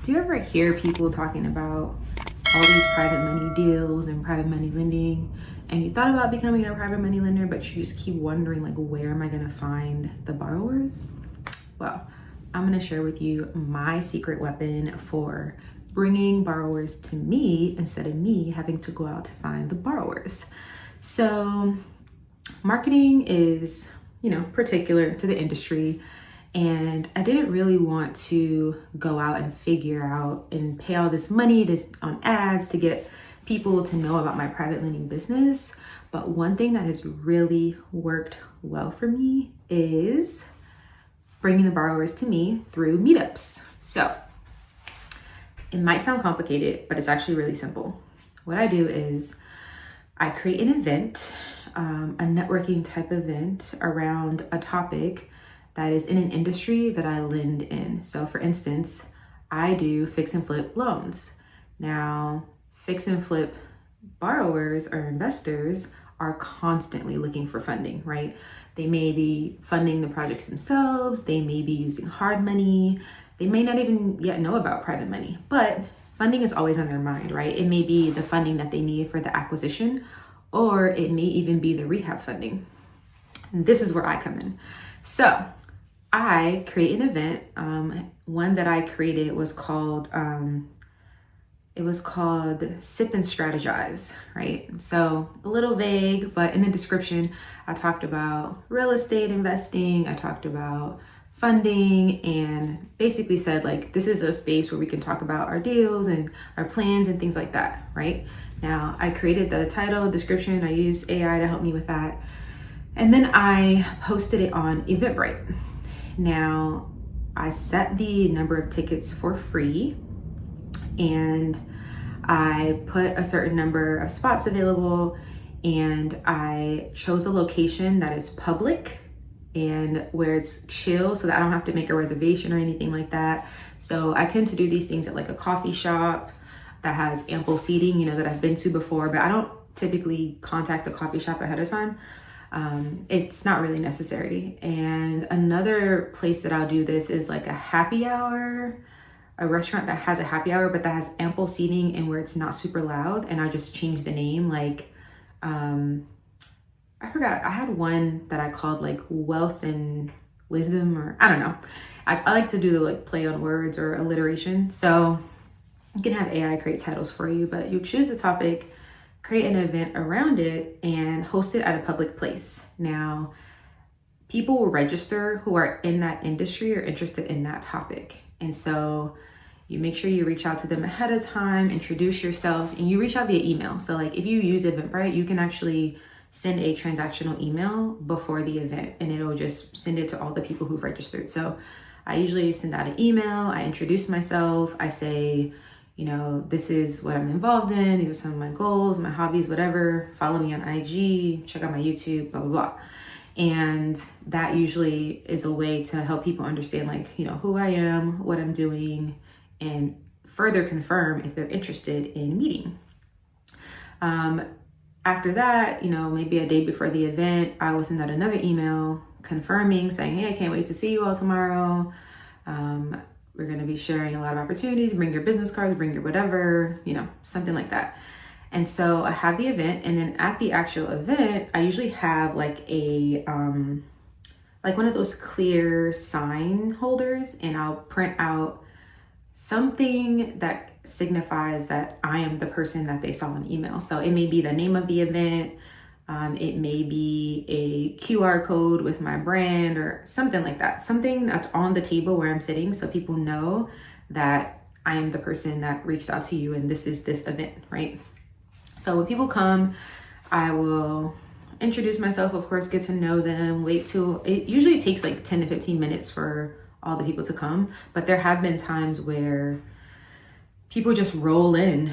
Do you ever hear people talking about all these private money deals and private money lending, and you thought about becoming a private money lender, but you just keep wondering, like, where am I gonna find the borrowers? Well, I'm gonna share with you my secret weapon for bringing borrowers to me instead of me having to go out to find the borrowers. So marketing is, particular to the industry. And I didn't really want to go out and figure out and pay all this money on ads to get people to know about my private lending business. But one thing that has really worked well for me is bringing the borrowers to me through meetups. So it might sound complicated, but it's actually really simple. What I do is I create an event, a networking type event around a topic that is in an industry that I lend in. So for instance, I do fix and flip loans. Now, fix and flip borrowers or investors are constantly looking for funding, right? They may be funding the projects themselves. They may be using hard money. They may not even yet know about private money, but funding is always on their mind, right? It may be the funding that they need for the acquisition, or it may even be the rehab funding. And this is where I come in. So I create an event. One that I created was called Sip and Strategize, right? So a little vague, but in the description, I talked about real estate investing. I talked about funding and basically said, like, this is a space where we can talk about our deals and our plans and things like that, right? Now, I created the title, description. I used AI to help me with that. And then I posted it on Eventbrite. Now, I set the number of tickets for free, and I put a certain number of spots available, and I chose a location that is public and where it's chill so that I don't have to make a reservation or anything like that. So I tend to do these things at like a coffee shop that has ample seating, that I've been to before, but I don't typically contact the coffee shop ahead of time. It's not really necessary. And another place that I'll do this is like a happy hour, a restaurant that has a happy hour, but that has ample seating and where it's not super loud. And I just changed the name. Like, I forgot, I had one that I called like Wealth and Wisdom, or I don't know. I like to do the like play on words or alliteration. So you can have AI create titles for you, but you choose the topic, create an event around it, and host it at a public place. Now, people will register who are in that industry or interested in that topic. And so you make sure you reach out to them ahead of time, introduce yourself, and you reach out via email. So like if you use Eventbrite, you can actually send a transactional email before the event, and it'll just send it to all the people who've registered. So I usually send out an email. I introduce myself. I say, this is what I'm involved in. These are some of my goals, my hobbies, whatever. Follow me on IG, check out my YouTube, blah, blah, blah. And that usually is a way to help people understand, like, who I am, what I'm doing, and further confirm if they're interested in meeting. After that, maybe a day before the event, I will send out another email confirming, saying, hey, I can't wait to see you all tomorrow. We're going to be sharing a lot of opportunities. Bring your business cards, bring your whatever, something like that. And so I have the event, and then at the actual event, I usually have like a, like one of those clear sign holders, and I'll print out something that signifies that I am the person that they saw on email. So it may be the name of the event. It may be a QR code with my brand or something like that. Something that's on the table where I'm sitting so people know that I am the person that reached out to you and this is this event, right? So when people come, I will introduce myself, of course, get to know them, it usually takes like 10 to 15 minutes for all the people to come. But there have been times where people just roll in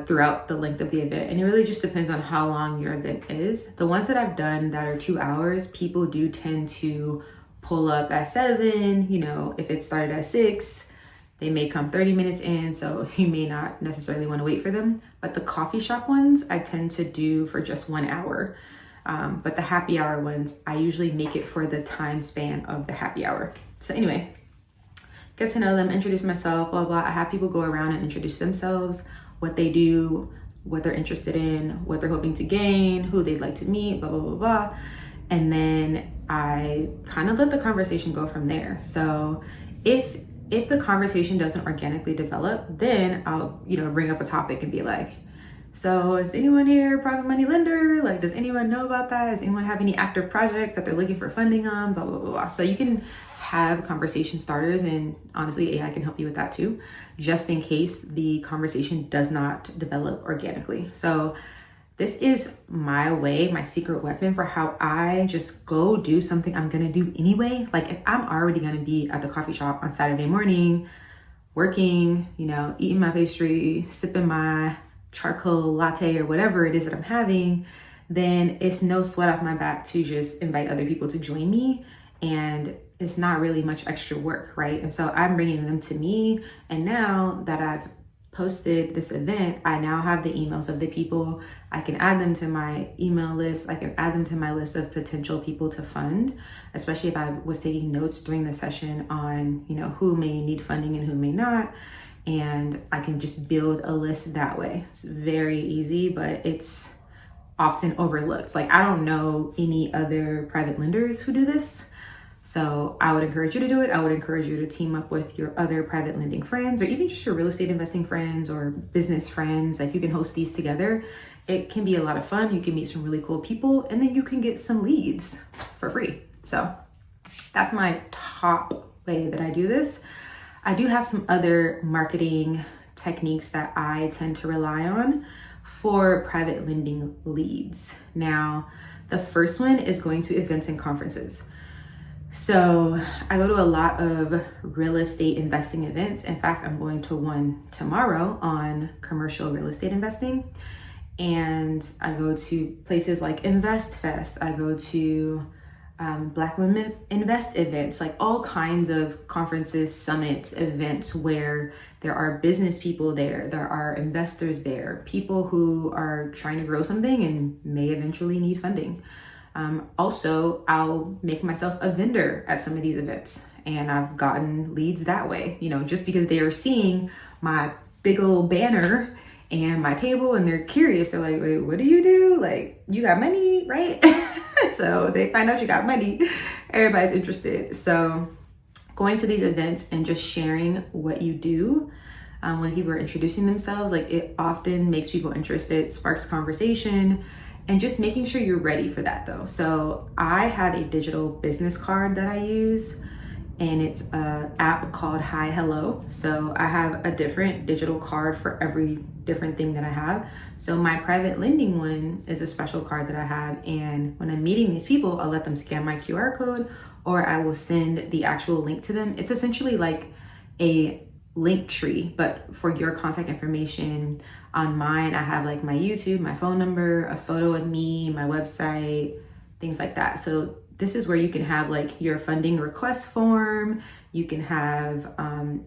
throughout the length of the event. And it really just depends on how long your event is. The ones that I've done that are 2 hours, people do tend to pull up at 7, if it started at 6, they may come 30 minutes in, so you may not necessarily want to wait for them. But the coffee shop ones, I tend to do for just 1 hour. But the happy hour ones, I usually make it for the time span of the happy hour. So anyway, get to know them, introduce myself, blah, blah. I have people go around and introduce themselves, what they do, what they're interested in, what they're hoping to gain, who they'd like to meet, blah, blah, blah, blah. And then I kind of let the conversation go from there. So if the conversation doesn't organically develop, then I'll, bring up a topic and be like, so is anyone here a private money lender? Like, does anyone know about that? Does anyone have any active projects that they're looking for funding on? Blah, blah, blah, blah. So you can have conversation starters, and honestly, AI can help you with that too, just in case the conversation does not develop organically. So this is my way, my secret weapon for how I just go do something I'm gonna do anyway. Like if I'm already gonna be at the coffee shop on Saturday morning, working, eating my pastry, sipping my charcoal latte or whatever it is that I'm having, then it's no sweat off my back to just invite other people to join me. And it's not really much extra work, right? And so I'm bringing them to me. And now that I've posted this event, I now have the emails of the people. I can add them to my email list. I can add them to my list of potential people to fund, especially if I was taking notes during the session on, who may need funding and who may not. And I can just build a list that way. It's very easy, but it's often overlooked. Like I don't know any other private lenders who do this. So I would encourage you to do it. I would encourage you to team up with your other private lending friends, or even just your real estate investing friends or business friends. Like you can host these together. It can be a lot of fun. You can meet some really cool people, and then you can get some leads for free. So that's my top way that I do this. I do have some other marketing techniques that I tend to rely on for private lending leads. Now, the first one is going to events and conferences. So I go to a lot of real estate investing events. In fact, I'm going to one tomorrow on commercial real estate investing. And I go to places like Invest Fest. I go to Black Women Invest events, like all kinds of conferences, summits, events where there are business people there, there are investors there, people who are trying to grow something and may eventually need funding. Also, I'll make myself a vendor at some of these events, and I've gotten leads that way, just because they are seeing my big old banner and my table and they're curious. They're like, wait, what do you do? Like, you got money, right? So they find out you got money. Everybody's interested. So going to these events and just sharing what you do when people are introducing themselves, like it often makes people interested, sparks conversation, and just making sure you're ready for that though. So I have a digital business card that I use, and it's an app called Hi Hello. So I have a different digital card for every different thing that I have. So my private lending one is a special card that I have. And when I'm meeting these people, I'll let them scan my QR code, or I will send the actual link to them. It's essentially like a link tree, but for your contact information. On mine, I have like my YouTube, my phone number, a photo of me, my website, things like that. So this is where you can have like your funding request form. You can have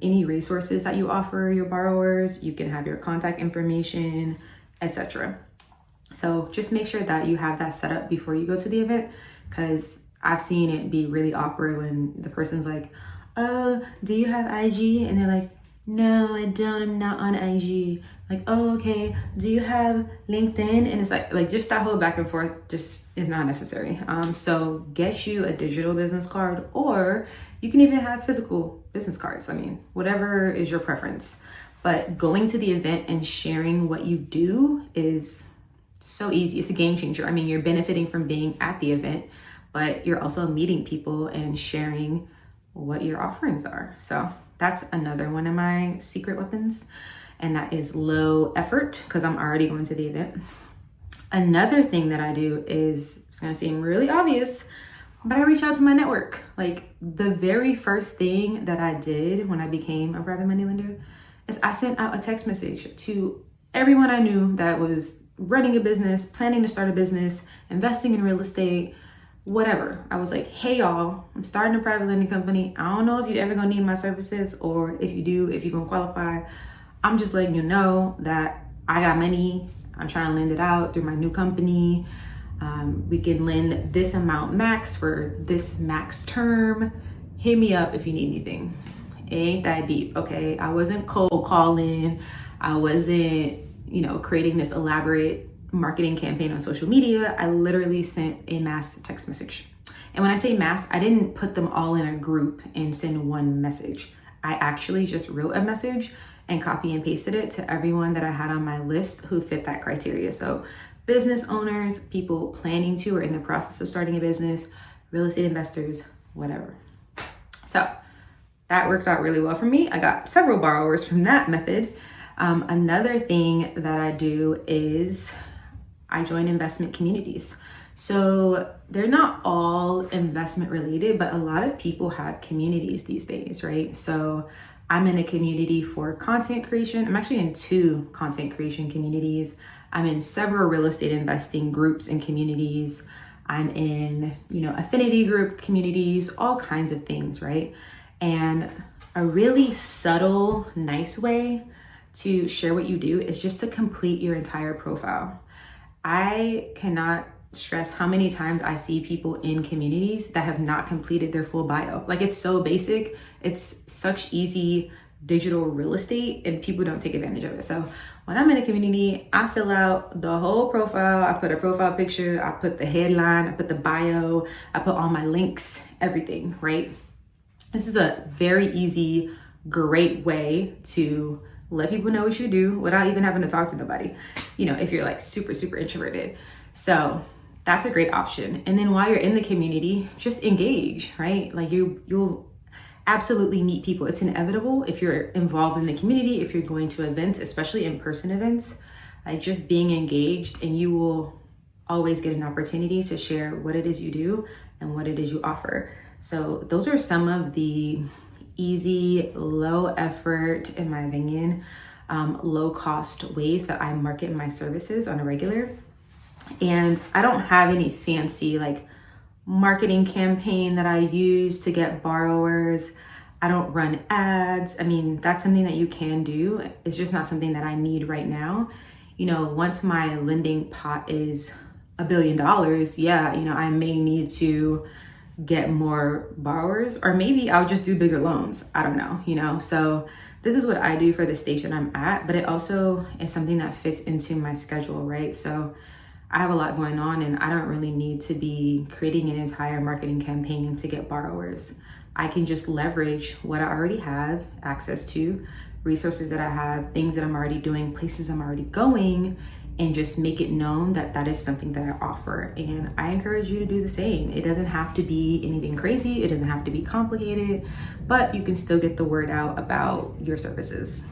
any resources that you offer your borrowers. You can have your contact information, etc. So just make sure that you have that set up before you go to the event, because I've seen it be really awkward when the person's like, oh, do you have IG? And they're like, no, I don't, I'm not on IG. Like, oh, okay, do you have LinkedIn? And it's like just that whole back and forth just is not necessary. So get you a digital business card, or you can even have physical business cards. I mean, whatever is your preference. But going to the event and sharing what you do is so easy. It's a game changer. I mean, you're benefiting from being at the event, but you're also meeting people and sharing what your offerings are. So that's another one of my secret weapons, and that is low effort, because I'm already going to the event. Another thing that I do is, it's gonna seem really obvious, but I reach out to my network. Like the very first thing that I did when I became a private money lender is I sent out a text message to everyone I knew that was running a business, planning to start a business, investing in real estate, whatever. I was like, hey y'all, I'm starting a private lending company. I don't know if you ever gonna need my services, or if you do, if you're gonna qualify. I'm just letting you know that I got money. I'm trying to lend it out through my new company. We can lend this amount max for this max term. Hit me up if you need anything. It ain't that deep, okay? I wasn't cold calling. I wasn't, creating this elaborate marketing campaign on social media. I literally sent a mass text message. And when I say mass, I didn't put them all in a group and send one message. I actually just wrote a message and copy and pasted it to everyone that I had on my list who fit that criteria. So business owners, people planning to or in the process of starting a business, real estate investors, whatever. So that worked out really well for me. I got several borrowers from that method. Another thing that I do is I join investment communities. So they're not all investment related, but a lot of people have communities these days, right? So I'm in a community for content creation. I'm actually in 2 content creation communities. I'm in several real estate investing groups and communities. I'm in, affinity group communities, all kinds of things, right? And a really subtle, nice way to share what you do is just to complete your entire profile. I cannot stress how many times I see people in communities that have not completed their full bio. Like, it's so basic. It's such easy digital real estate and people don't take advantage of it. So when I'm in a community, I fill out the whole profile. I put a profile picture, I put the headline, I put the bio, I put all my links, everything, right? This is a very easy, great way to let people know what you do without even having to talk to nobody, if you're like super, super introverted. So that's a great option. And then while you're in the community, just engage, right? Like you'll absolutely meet people. It's inevitable if you're involved in the community, if you're going to events, especially in-person events, like just being engaged, and you will always get an opportunity to share what it is you do and what it is you offer. So those are some of the easy, low effort, in my opinion, low cost ways that I market my services on a regular. And I don't have any fancy like marketing campaign that I use to get borrowers. I don't run ads. I mean, that's something that you can do. It's just not something that I need right now. Once my lending pot is $1 billion, yeah, I may need to get more borrowers, or maybe I'll just do bigger loans. I don't know, so this is what I do for the station I'm at, but it also is something that fits into my schedule, right? So I have a lot going on and I don't really need to be creating an entire marketing campaign to get borrowers. I can just leverage what I already have access to, resources that I have, things that I'm already doing, places I'm already going, and just make it known that that is something that I offer. And I encourage you to do the same. It doesn't have to be anything crazy. It doesn't have to be complicated, but you can still get the word out about your services.